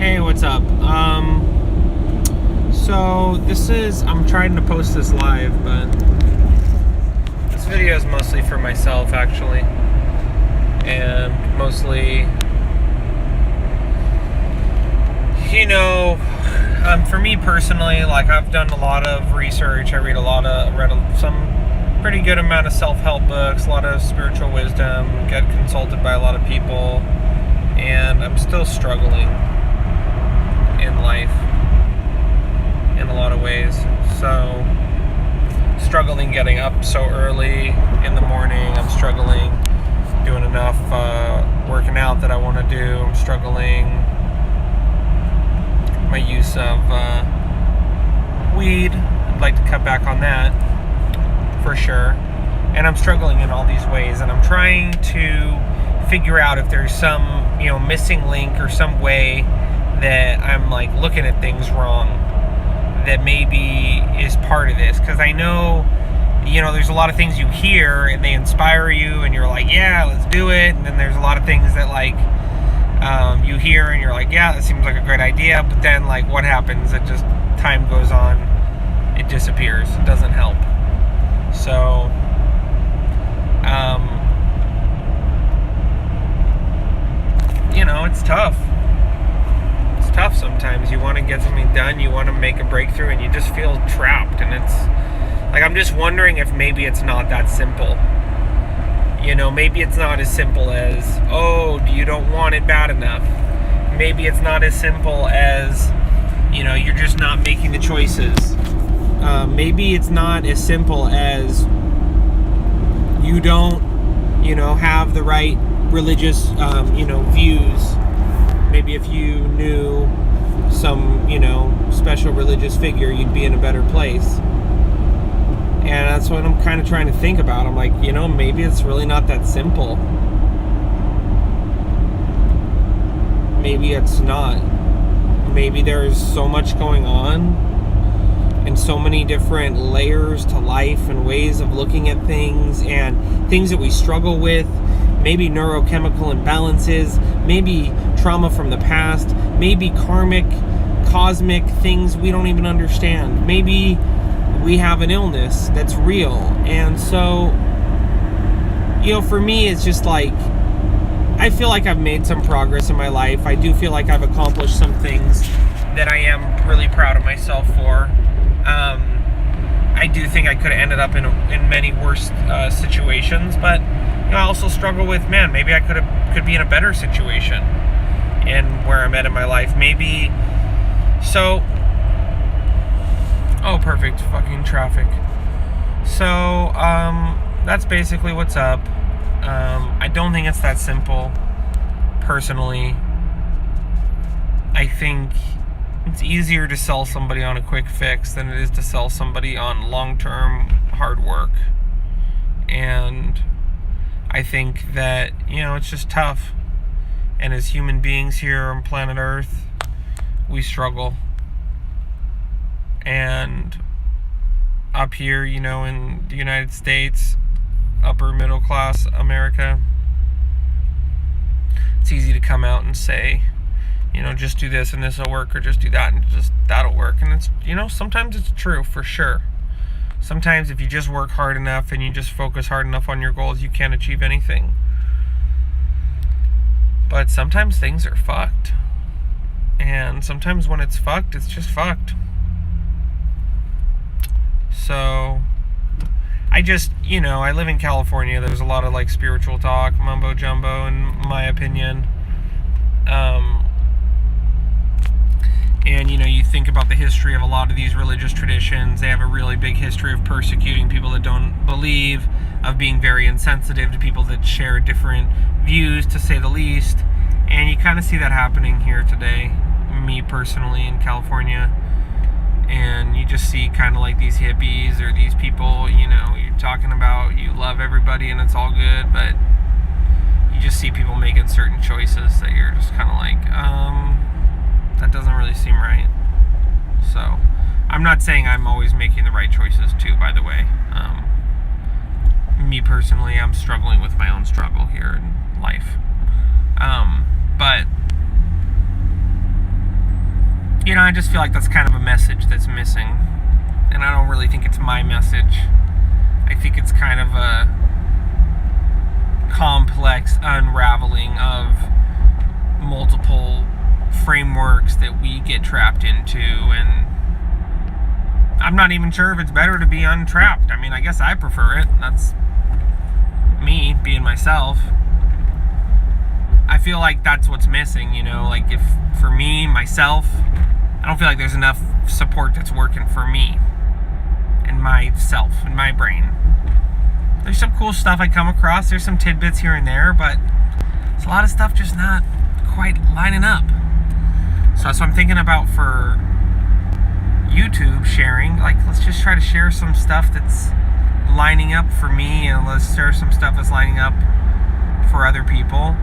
Hey, what's up? I'm trying to post this live, but this video is mostly for myself, actually. And mostly, for me personally, like, I've done a lot of research. I read some pretty good amount of self-help books, a lot of spiritual wisdom, get consulted by a lot of people, and I'm still struggling in life in a lot of ways. So, struggling getting up so early in the morning. I'm struggling doing enough working out that I want to do. I'm struggling my use of weed. I'd like to cut back on that for sure. And I'm struggling in all these ways, and I'm trying to figure out if there's some missing link or some way that I'm like looking at things wrong that maybe is part of this, because I know there's a lot of things you hear and they inspire you and you're like, yeah, let's do it. And then there's a lot of things that like you hear and you're like, yeah, that seems like a great idea, but then like what happens? It just, time goes on, it disappears, it doesn't help. So it's tough. It's tough sometimes. You want to get something done, you want to make a breakthrough, and you just feel trapped. And it's like, I'm just wondering if maybe it's not that simple. Maybe it's not as simple as, oh, you don't want it bad enough. Maybe it's not as simple as, you're just not making the choices. Maybe it's not as simple as you don't, have the right religious, views. Maybe if you knew some, special religious figure, you'd be in a better place. And that's what I'm kind of trying to think about. I'm like, maybe it's really not that simple. Maybe it's not. Maybe there's so much going on and so many different layers to life and ways of looking at things and things that we struggle with. Maybe neurochemical imbalances, maybe trauma from the past, maybe karmic, cosmic things we don't even understand. Maybe we have an illness that's real. And so, for me, it's just like, I feel like I've made some progress in my life. I do feel like I've accomplished some things that I am really proud of myself for. I do think I could have ended up in many worse situations, but I also struggle with, maybe I could be in a better situation in where I'm at in my life. Maybe so. Oh, perfect. Fucking traffic. So, that's basically what's up. I don't think it's that simple, personally. I think it's easier to sell somebody on a quick fix than it is to sell somebody on long-term hard work. And I think that, it's just tough. And as human beings here on planet Earth, we struggle. And up here, in the United States, upper middle class America, it's easy to come out and say, just do this and this will work, or just do that and just that'll work. And it's, sometimes it's true, for sure. Sometimes if you just work hard enough and you just focus hard enough on your goals, you can't achieve anything. But sometimes things are fucked. And sometimes when it's fucked, it's just fucked. So, I live in California. There's a lot of like spiritual talk, mumbo jumbo, in my opinion. And you think about the history of a lot of these religious traditions. They have a really big history of persecuting people that don't believe, of being very insensitive to people that share different views, to say the least. And you kind of see that happening here today, me personally, in California. And you just see kind of like these hippies or these people, you're talking about you love everybody and it's all good, but you just see people making certain choices that you're just kind of like, that doesn't really seem right. So, I'm not saying I'm always making the right choices too, by the way. Me personally, I'm struggling with my own struggle here in life. But I just feel like that's kind of a message that's missing. And I don't really think it's my message. I think it's kind of a complex unraveling of multiple frameworks that we get trapped into, and I'm not even sure if it's better to be untrapped. I mean, I guess I prefer it. That's me being myself. I feel like that's what's missing, you know, like if for me, myself, I don't feel like there's enough support that's working for me and myself and my brain. There's some cool stuff I come across, there's some tidbits here and there, but there's a lot of stuff just not quite lining up. So that's what I'm thinking about for YouTube sharing. Like, let's just try to share some stuff that's lining up for me, and let's share some stuff that's lining up for other people.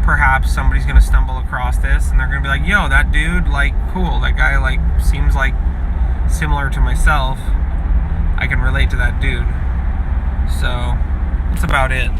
Perhaps somebody's gonna stumble across this and they're gonna be like, yo, that dude, like, cool, that guy, like, seems like similar to myself. I can relate to that dude. So that's about it.